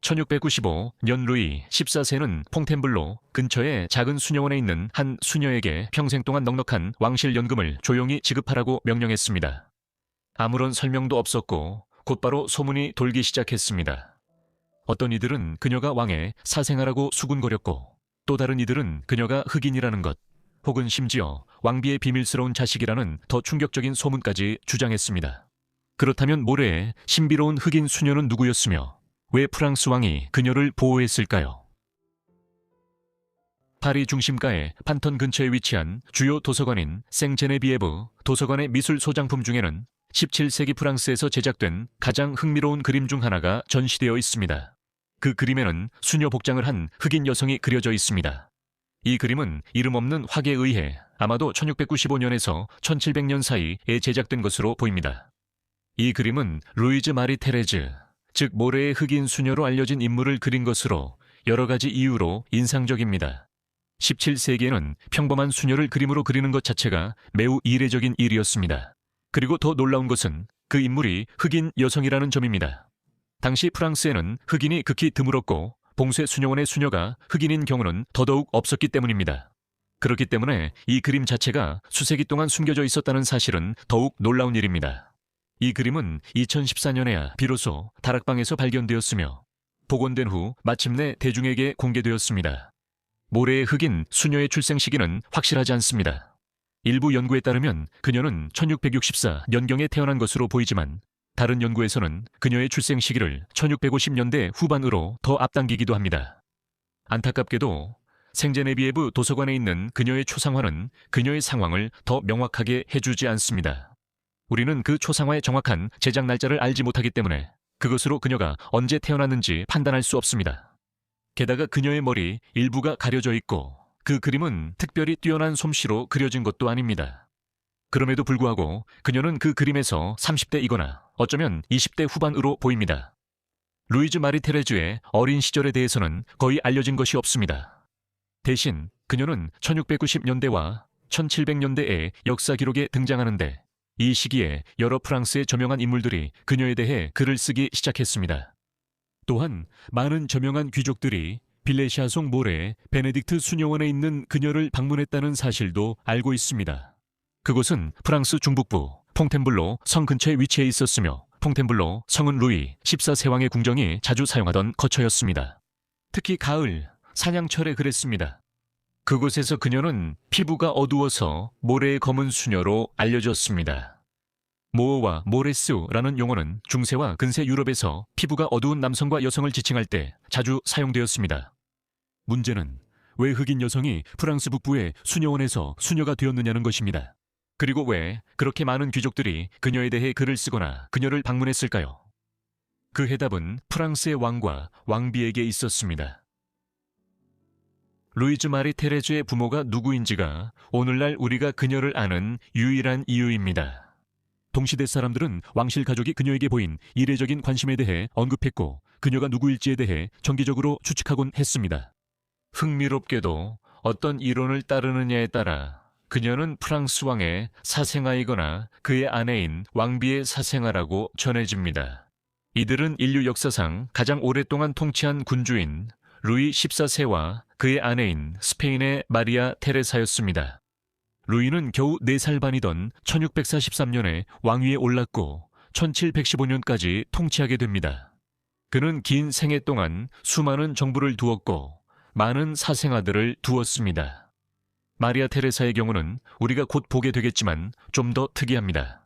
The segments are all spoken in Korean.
1695년 루이 14세는 퐁텐블로 근처의 작은 수녀원에 있는 한 수녀에게 평생 동안 넉넉한 왕실 연금을 조용히 지급하라고 명령했습니다. 아무런 설명도 없었고 곧바로 소문이 돌기 시작했습니다. 어떤 이들은 그녀가 왕의 사생아라고 수군거렸고 또 다른 이들은 그녀가 흑인이라는 것 혹은 심지어 왕비의 비밀스러운 자식이라는 더 충격적인 소문까지 주장했습니다. 그렇다면 모래의 신비로운 흑인 수녀는 누구였으며 왜 프랑스 왕이 그녀를 보호했을까요? 파리 중심가의 판턴 근처에 위치한 주요 도서관인 생제네비에브 도서관의 미술 소장품 중에는 17세기 프랑스에서 제작된 가장 흥미로운 그림 중 하나가 전시되어 있습니다. 그 그림에는 수녀 복장을 한 흑인 여성이 그려져 있습니다. 이 그림은 이름 없는 화계에 의해 아마도 1695년에서 1700년 사이에 제작된 것으로 보입니다. 이 그림은 루이즈 마리 테레즈, 즉 모래의 흑인 수녀로 알려진 인물을 그린 것으로 여러 가지 이유로 인상적입니다. 17세기에는 평범한 수녀를 그림으로 그리는 것 자체가 매우 이례적인 일이었습니다. 그리고 더 놀라운 것은 그 인물이 흑인 여성이라는 점입니다. 당시 프랑스에는 흑인이 극히 드물었고 봉쇄 수녀원의 수녀가 흑인인 경우는 더더욱 없었기 때문입니다. 그렇기 때문에 이 그림 자체가 수세기 동안 숨겨져 있었다는 사실은 더욱 놀라운 일입니다. 이 그림은 2014년에야 비로소 다락방에서 발견되었으며 복원된 후 마침내 대중에게 공개되었습니다. 모래의 흑인 수녀의 출생 시기는 확실하지 않습니다. 일부 연구에 따르면 그녀는 1664년경에 태어난 것으로 보이지만 다른 연구에서는 그녀의 출생 시기를 1650년대 후반으로 더 앞당기기도 합니다. 안타깝게도 생제네비에브 도서관에 있는 그녀의 초상화는 그녀의 상황을 더 명확하게 해주지 않습니다. 우리는 그 초상화의 정확한 제작 날짜를 알지 못하기 때문에 그것으로 그녀가 언제 태어났는지 판단할 수 없습니다. 게다가 그녀의 머리 일부가 가려져 있고 그 그림은 특별히 뛰어난 솜씨로 그려진 것도 아닙니다. 그럼에도 불구하고 그녀는 그 그림에서 30대이거나 어쩌면 20대 후반으로 보입니다. 루이즈 마리 테레즈의 어린 시절에 대해서는 거의 알려진 것이 없습니다. 대신 그녀는 1690년대와 1700년대의 역사 기록에 등장하는데 이 시기에 여러 프랑스의 저명한 인물들이 그녀에 대해 글을 쓰기 시작했습니다. 또한 많은 저명한 귀족들이 빌레시아송 모레 베네딕트 수녀원에 있는 그녀를 방문했다는 사실도 알고 있습니다. 그곳은 프랑스 중북부 퐁텐블로 성 근처에 위치해 있었으며 퐁텐블로 성은 루이 14세 왕의 궁정이 자주 사용하던 거처였습니다. 특히 가을, 사냥철에 그랬습니다. 그곳에서 그녀는 피부가 어두워서 모래의 검은 수녀로 알려졌습니다. 모어와 모레스라는 용어는 중세와 근세 유럽에서 피부가 어두운 남성과 여성을 지칭할 때 자주 사용되었습니다. 문제는 왜 흑인 여성이 프랑스 북부의 수녀원에서 수녀가 되었느냐는 것입니다. 그리고 왜 그렇게 많은 귀족들이 그녀에 대해 글을 쓰거나 그녀를 방문했을까요? 그 해답은 프랑스의 왕과 왕비에게 있었습니다. 루이즈 마리 테레즈의 부모가 누구인지가 오늘날 우리가 그녀를 아는 유일한 이유입니다. 동시대 사람들은 왕실 가족이 그녀에게 보인 이례적인 관심에 대해 언급했고 그녀가 누구일지에 대해 정기적으로 추측하곤 했습니다. 흥미롭게도 어떤 이론을 따르느냐에 따라 그녀는 프랑스 왕의 사생아이거나 그의 아내인 왕비의 사생아라고 전해집니다. 이들은 인류 역사상 가장 오랫동안 통치한 군주인 루이 14세와 그의 아내인 스페인의 마리아 테레사였습니다. 루이는 겨우 4살 반이던 1643년에 왕위에 올랐고 1715년까지 통치하게 됩니다. 그는 긴 생애 동안 수많은 정부를 두었고 많은 사생아들을 두었습니다. 마리아 테레사의 경우는 우리가 곧 보게 되겠지만 좀 더 특이합니다.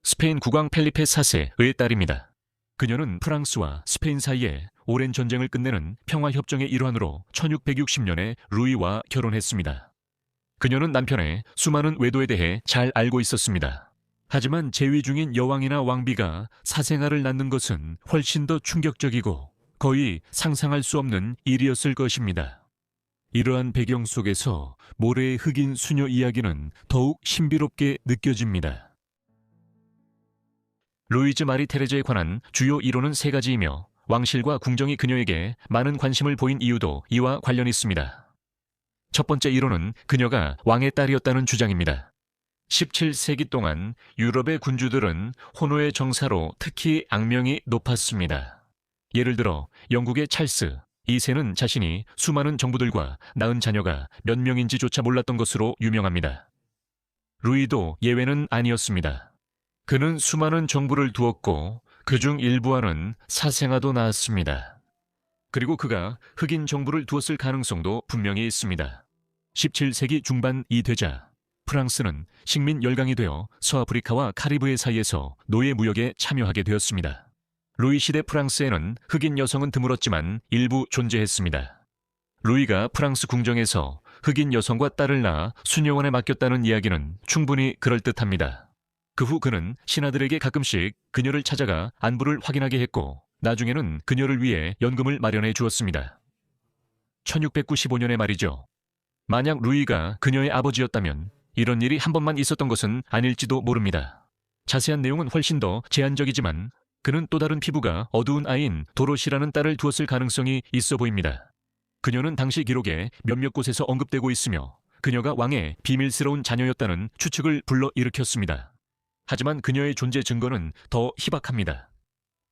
스페인 국왕 펠리페 4세의 딸입니다. 그녀는 프랑스와 스페인 사이에 오랜 전쟁을 끝내는 평화협정의 일환으로 1660년에 루이와 결혼했습니다. 그녀는 남편의 수많은 외도에 대해 잘 알고 있었습니다. 하지만 재위 중인 여왕이나 왕비가 사생아를 낳는 것은 훨씬 더 충격적이고 거의 상상할 수 없는 일이었을 것입니다. 이러한 배경 속에서 모래의 흑인 수녀 이야기는 더욱 신비롭게 느껴집니다. 루이즈 마리 테레즈에 관한 주요 이론은 3가지이며 왕실과 궁정이 그녀에게 많은 관심을 보인 이유도 이와 관련이 있습니다. 첫 번째 이론은 그녀가 왕의 딸이었다는 주장입니다. 17세기 동안 유럽의 군주들은 혼호의 정사로 특히 악명이 높았습니다. 예를 들어 영국의 찰스 2세는 자신이 수많은 정부들과 낳은 자녀가 몇 명인지조차 몰랐던 것으로 유명합니다. 루이도 예외는 아니었습니다. 그는 수많은 정부를 두었고 그중 일부와는 사생아도 낳았습니다. 그리고 그가 흑인 정부를 두었을 가능성도 분명히 있습니다. 17세기 중반이 되자 프랑스는 식민 열강이 되어 서아프리카와 카리브해 사이에서 노예 무역에 참여하게 되었습니다. 루이 시대 프랑스에는 흑인 여성은 드물었지만 일부 존재했습니다. 루이가 프랑스 궁정에서 흑인 여성과 딸을 낳아 수녀원에 맡겼다는 이야기는 충분히 그럴듯합니다. 그 후 그는 신하들에게 가끔씩 그녀를 찾아가 안부를 확인하게 했고 나중에는 그녀를 위해 연금을 마련해 주었습니다. 1695년에 말이죠. 만약 루이가 그녀의 아버지였다면 이런 일이 한 번만 있었던 것은 아닐지도 모릅니다. 자세한 내용은 훨씬 더 제한적이지만 그는 또 다른 피부가 어두운 아이인 도로시라는 딸을 두었을 가능성이 있어 보입니다. 그녀는 당시 기록에 몇몇 곳에서 언급되고 있으며 그녀가 왕의 비밀스러운 자녀였다는 추측을 불러일으켰습니다. 하지만 그녀의 존재 증거는 더 희박합니다.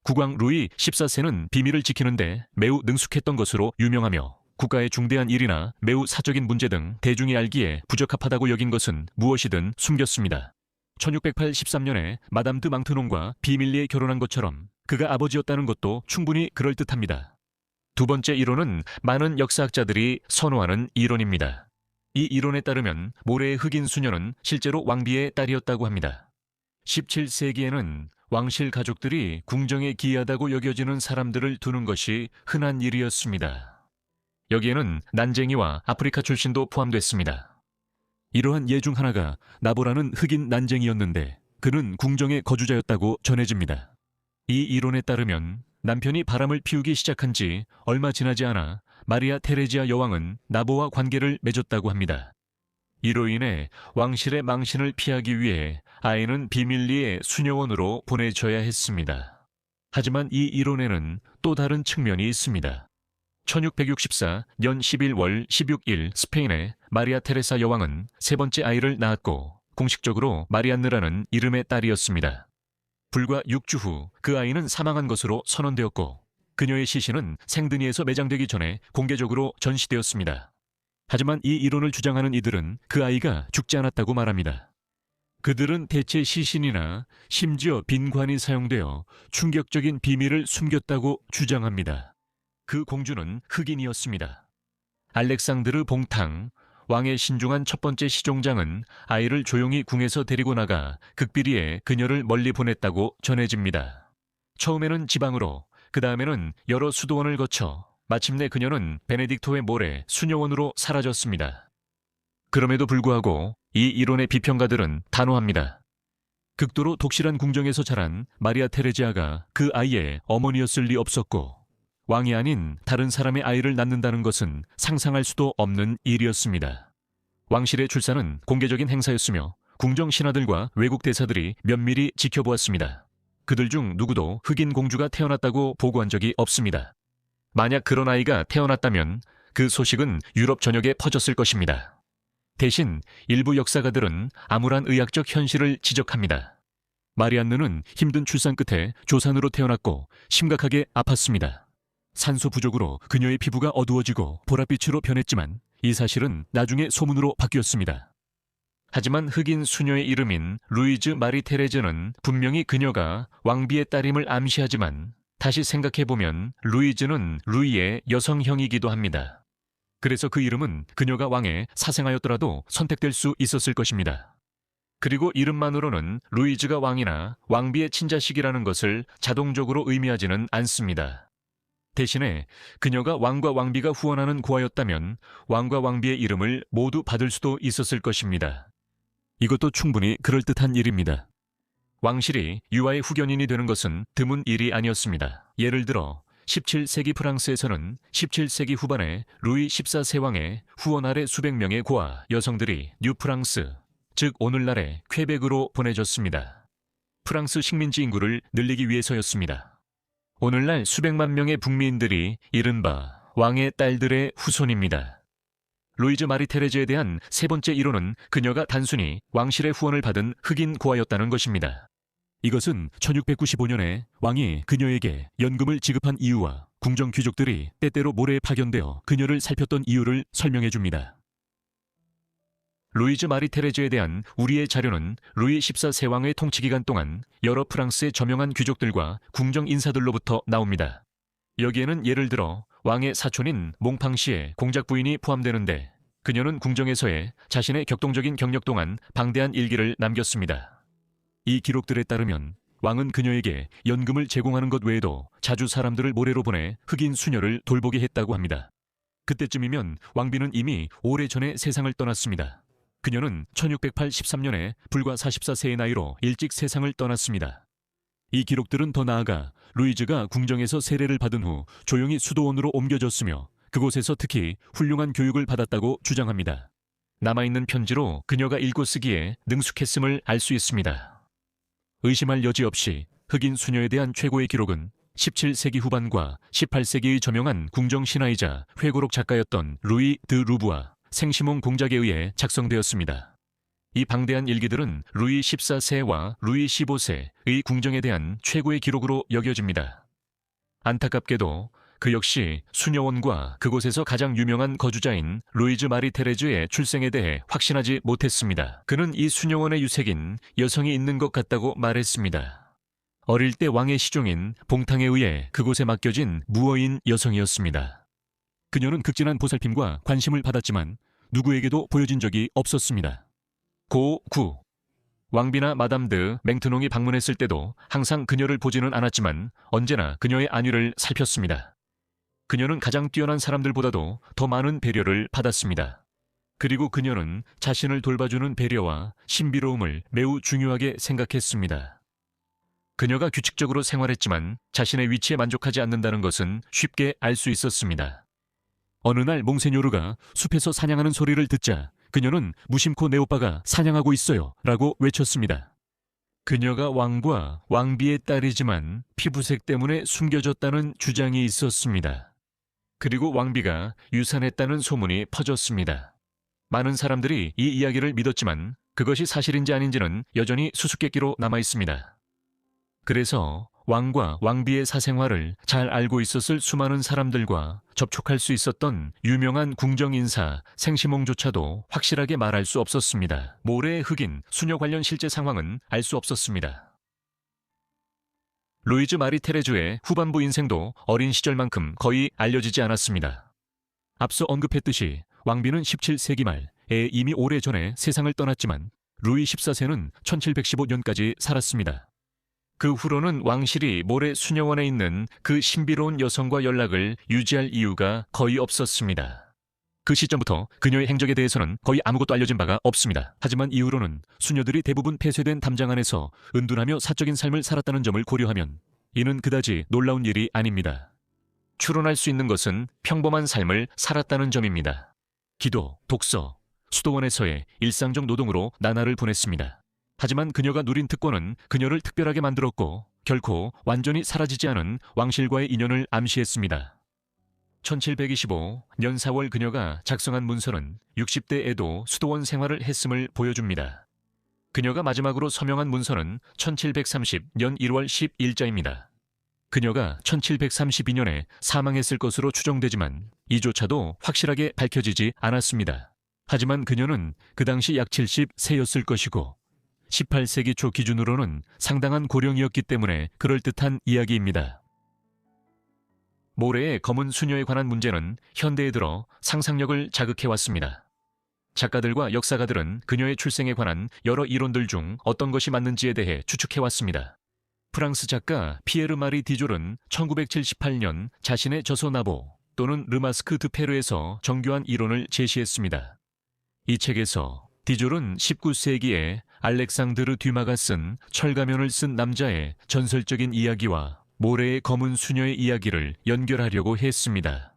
국왕 루이 14세는 비밀을 지키는데 매우 능숙했던 것으로 유명하며 국가의 중대한 일이나 매우 사적인 문제 등 대중이 알기에 부적합하다고 여긴 것은 무엇이든 숨겼습니다. 1683년에 마담 드 망트농과 비밀리에 결혼한 것처럼 그가 아버지였다는 것도 충분히 그럴듯합니다. 두 번째 이론은 많은 역사학자들이 선호하는 이론입니다. 이 이론에 따르면 모래의 흑인 수녀는 실제로 왕비의 딸이었다고 합니다. 17세기에는 왕실 가족들이 궁정에 기이하다고 여겨지는 사람들을 두는 것이 흔한 일이었습니다. 여기에는 난쟁이와 아프리카 출신도 포함됐습니다. 이러한 예 중 하나가 나보라는 흑인 난쟁이였는데 그는 궁정의 거주자였다고 전해집니다. 이 이론에 따르면 남편이 바람을 피우기 시작한 지 얼마 지나지 않아 마리아 테레지아 여왕은 나보와 관계를 맺었다고 합니다. 이로 인해 왕실의 망신을 피하기 위해 아이는 비밀리에 수녀원으로 보내줘야 했습니다. 하지만 이 이론에는 또 다른 측면이 있습니다. 1664년 11월 16일 스페인의 마리아 테레사 여왕은 세 번째 아이를 낳았고 공식적으로 마리안느라는 이름의 딸이었습니다. 불과 6주 후 그 아이는 사망한 것으로 선언되었고 그녀의 시신은 생드니에서 매장되기 전에 공개적으로 전시되었습니다. 하지만 이 이론을 주장하는 이들은 그 아이가 죽지 않았다고 말합니다. 그들은 대체 시신이나 심지어 빈관이 사용되어 충격적인 비밀을 숨겼다고 주장합니다. 그 공주는 흑인이었습니다. 알렉상드르 봉탕, 왕의 신중한 첫 번째 시종장은 아이를 조용히 궁에서 데리고 나가 극비리에 그녀를 멀리 보냈다고 전해집니다. 처음에는 지방으로, 그 다음에는 여러 수도원을 거쳐 마침내 그녀는 베네딕토의 모래 수녀원으로 사라졌습니다. 그럼에도 불구하고 이 이론의 비평가들은 단호합니다. 극도로 독실한 궁정에서 자란 마리아 테레지아가 그 아이의 어머니였을 리 없었고 왕이 아닌 다른 사람의 아이를 낳는다는 것은 상상할 수도 없는 일이었습니다. 왕실의 출산은 공개적인 행사였으며 궁정 신하들과 외국 대사들이 면밀히 지켜보았습니다. 그들 중 누구도 흑인 공주가 태어났다고 보고한 적이 없습니다. 만약 그런 아이가 태어났다면 그 소식은 유럽 전역에 퍼졌을 것입니다. 대신 일부 역사가들은 암울한 의학적 현실을 지적합니다. 마리안느는 힘든 출산 끝에 조산으로 태어났고 심각하게 아팠습니다. 산소 부족으로 그녀의 피부가 어두워지고 보랏빛으로 변했지만 이 사실은 나중에 소문으로 바뀌었습니다. 하지만 흑인 수녀의 이름인 루이즈 마리 테레즈는 분명히 그녀가 왕비의 딸임을 암시하지만 다시 생각해보면 루이즈는 루이의 여성형이기도 합니다. 그래서 그 이름은 그녀가 왕의 사생아였더라도 선택될 수 있었을 것입니다. 그리고 이름만으로는 루이즈가 왕이나 왕비의 친자식이라는 것을 자동적으로 의미하지는 않습니다. 대신에 그녀가 왕과 왕비가 후원하는 고아였다면 왕과 왕비의 이름을 모두 받을 수도 있었을 것입니다. 이것도 충분히 그럴듯한 일입니다. 왕실이 유아의 후견인이 되는 것은 드문 일이 아니었습니다. 예를 들어 17세기 프랑스에서는 17세기 후반에 루이 14세 왕의 후원 아래 수백 명의 고아 여성들이 뉴프랑스, 즉 오늘날의 퀘벡으로 보내졌습니다. 프랑스 식민지 인구를 늘리기 위해서였습니다. 오늘날 수백만 명의 북미인들이 이른바 왕의 딸들의 후손입니다. 루이즈 마리 테레즈에 대한 세 번째 이론은 그녀가 단순히 왕실의 후원을 받은 흑인 고아였다는 것입니다. 이것은 1695년에 왕이 그녀에게 연금을 지급한 이유와 궁정 귀족들이 때때로 모래에 파견되어 그녀를 살폈던 이유를 설명해 줍니다. 루이즈 마리 테레즈에 대한 우리의 자료는 루이 14세 왕의 통치 기간 동안 여러 프랑스의 저명한 귀족들과 궁정 인사들로부터 나옵니다. 여기에는 예를 들어 왕의 사촌인 몽팡시의 공작 부인이 포함되는데, 그녀는 궁정에서의 자신의 격동적인 경력 동안 방대한 일기를 남겼습니다. 이 기록들에 따르면 왕은 그녀에게 연금을 제공하는 것 외에도 자주 사람들을 모래로 보내 흑인 수녀를 돌보게 했다고 합니다. 그때쯤이면 왕비는 이미 오래전에 세상을 떠났습니다. 그녀는 1683년에 불과 44세의 나이로 일찍 세상을 떠났습니다. 이 기록들은 더 나아가 루이즈가 궁정에서 세례를 받은 후 조용히 수도원으로 옮겨졌으며 그곳에서 특히 훌륭한 교육을 받았다고 주장합니다. 남아있는 편지로 그녀가 읽고 쓰기에 능숙했음을 알 수 있습니다. 의심할 여지 없이 흑인 수녀에 대한 최고의 기록은 17세기 후반과 18세기의 저명한 궁정 신화이자 회고록 작가였던 루이 드 루브와 생시몽 공작에 의해 작성되었습니다. 이 방대한 일기들은 루이 14세와 루이 15세의 궁정에 대한 최고의 기록으로 여겨집니다. 안타깝게도 그 역시 수녀원과 그곳에서 가장 유명한 거주자인 루이즈 마리 테레즈의 출생에 대해 확신하지 못했습니다. 그는 이 수녀원의 유색인 여성이 있는 것 같다고 말했습니다. 어릴 때 왕의 시종인 봉탕에 의해 그곳에 맡겨진 무어인 여성이었습니다. 그녀는 극진한 보살핌과 관심을 받았지만 누구에게도 보여진 적이 없었습니다. 고9. 왕비나 마담 드 맹트농이 방문했을 때도 항상 그녀를 보지는 않았지만 언제나 그녀의 안위를 살폈습니다. 그녀는 가장 뛰어난 사람들보다도 더 많은 배려를 받았습니다. 그리고 그녀는 자신을 돌봐주는 배려와 신비로움을 매우 중요하게 생각했습니다. 그녀가 규칙적으로 생활했지만 자신의 위치에 만족하지 않는다는 것은 쉽게 알 수 있었습니다. 어느 날 몽세뇨르가 숲에서 사냥하는 소리를 듣자 그녀는 무심코 내 오빠가 사냥하고 있어요 라고 외쳤습니다. 그녀가 왕과 왕비의 딸이지만 피부색 때문에 숨겨졌다는 주장이 있었습니다. 그리고 왕비가 유산했다는 소문이 퍼졌습니다. 많은 사람들이 이 이야기를 믿었지만 그것이 사실인지 아닌지는 여전히 수수께끼로 남아 있습니다. 그래서 왕과 왕비의 사생활을 잘 알고 있었을 수많은 사람들과 접촉할 수 있었던 유명한 궁정인사 생시몽조차도 확실하게 말할 수 없었습니다. 모래의 흑인, 수녀 관련 실제 상황은 알 수 없었습니다. 루이즈 마리 테레즈의 후반부 인생도 어린 시절만큼 거의 알려지지 않았습니다. 앞서 언급했듯이 왕비는 17세기 말에 이미 오래전에 세상을 떠났지만 루이 14세는 1715년까지 살았습니다. 그 후로는 왕실이 모래 수녀원에 있는 그 신비로운 여성과 연락을 유지할 이유가 거의 없었습니다. 그 시점부터 그녀의 행적에 대해서는 거의 아무것도 알려진 바가 없습니다. 하지만 이후로는 수녀들이 대부분 폐쇄된 담장 안에서 은둔하며 사적인 삶을 살았다는 점을 고려하면 이는 그다지 놀라운 일이 아닙니다. 추론할 수 있는 것은 평범한 삶을 살았다는 점입니다. 기도, 독서, 수도원에서의 일상적 노동으로 나날을 보냈습니다. 하지만 그녀가 누린 특권은 그녀를 특별하게 만들었고 결코 완전히 사라지지 않은 왕실과의 인연을 암시했습니다. 1725년 4월 그녀가 작성한 문서는 60대에도 수도원 생활을 했음을 보여줍니다. 그녀가 마지막으로 서명한 문서는 1730년 1월 10일자입니다. 그녀가 1732년에 사망했을 것으로 추정되지만 이조차도 확실하게 밝혀지지 않았습니다. 하지만 그녀는 그 당시 약 70세였을 것이고 18세기 초 기준으로는 상당한 고령이었기 때문에 그럴듯한 이야기입니다. 모래의 검은 수녀에 관한 문제는 현대에 들어 상상력을 자극해왔습니다. 작가들과 역사가들은 그녀의 출생에 관한 여러 이론들 중 어떤 것이 맞는지에 대해 추측해왔습니다. 프랑스 작가 피에르 마리 디졸은 1978년 자신의 저서 나보 또는 르마스크 드 페르에서 정교한 이론을 제시했습니다. 이 책에서 디졸은 19세기에 알렉상드르 듀마가 쓴 철가면을 쓴 남자의 전설적인 이야기와 모래의 검은 수녀의 이야기를 연결하려고 했습니다.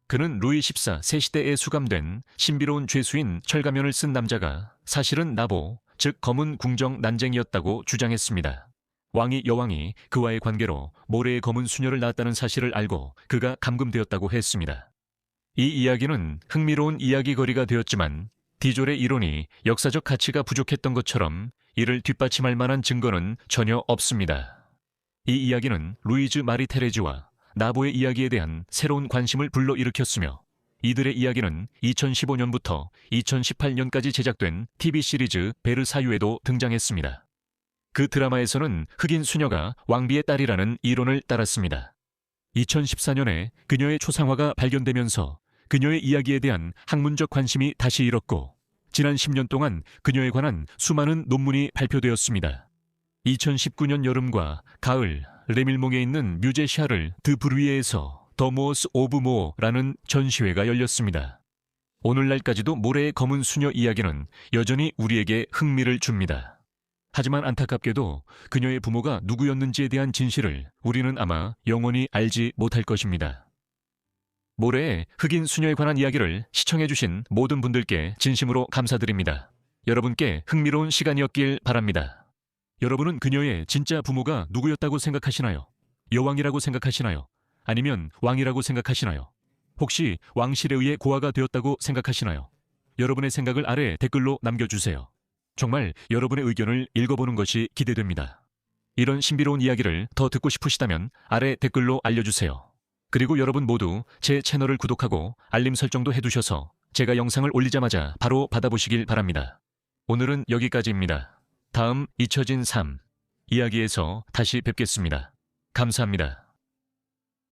그는 루이 14세 시대에 수감된 신비로운 죄수인 철가면을 쓴 남자가 사실은 나보, 즉 검은 궁정 난쟁이였다고 주장했습니다. 왕이 여왕이 그와의 관계로 모래의 검은 수녀를 낳았다는 사실을 알고 그가 감금되었다고 했습니다. 이 이야기는 흥미로운 이야기거리가 되었지만 디졸의 이론이 역사적 가치가 부족했던 것처럼 이를 뒷받침할 만한 증거는 전혀 없습니다. 이 이야기는 루이즈 마리 테레즈와 나보의 이야기에 대한 새로운 관심을 불러일으켰으며 이들의 이야기는 2015년부터 2018년까지 제작된 TV 시리즈 베르사유에도 등장했습니다. 그 드라마에서는 흑인 수녀가 왕비의 딸이라는 이론을 따랐습니다. 2014년에 그녀의 초상화가 발견되면서 그녀의 이야기에 대한 학문적 관심이 다시 일었고 지난 10년 동안 그녀에 관한 수많은 논문이 발표되었습니다. 2019년 여름과 가을 레밀몽에 있는 뮤제 샤를 드 브루이에서 더 모어스 오브 모어라는 전시회가 열렸습니다. 오늘날까지도 모래의 검은 수녀 이야기는 여전히 우리에게 흥미를 줍니다. 하지만 안타깝게도 그녀의 부모가 누구였는지에 대한 진실을 우리는 아마 영원히 알지 못할 것입니다. 모래의 흑인 수녀에 관한 이야기를 시청해주신 모든 분들께 진심으로 감사드립니다. 여러분께 흥미로운 시간이었길 바랍니다. 여러분은 그녀의 진짜 부모가 누구였다고 생각하시나요? 여왕이라고 생각하시나요? 아니면 왕이라고 생각하시나요? 혹시 왕실에 의해 고아가 되었다고 생각하시나요? 여러분의 생각을 아래 댓글로 남겨주세요. 정말 여러분의 의견을 읽어보는 것이 기대됩니다. 이런 신비로운 이야기를 더 듣고 싶으시다면 아래 댓글로 알려주세요. 그리고 여러분 모두 제 채널을 구독하고 알림 설정도 해두셔서 제가 영상을 올리자마자 바로 받아보시길 바랍니다. 오늘은 여기까지입니다. 다음 잊혀진 삶 이야기에서 다시 뵙겠습니다. 감사합니다.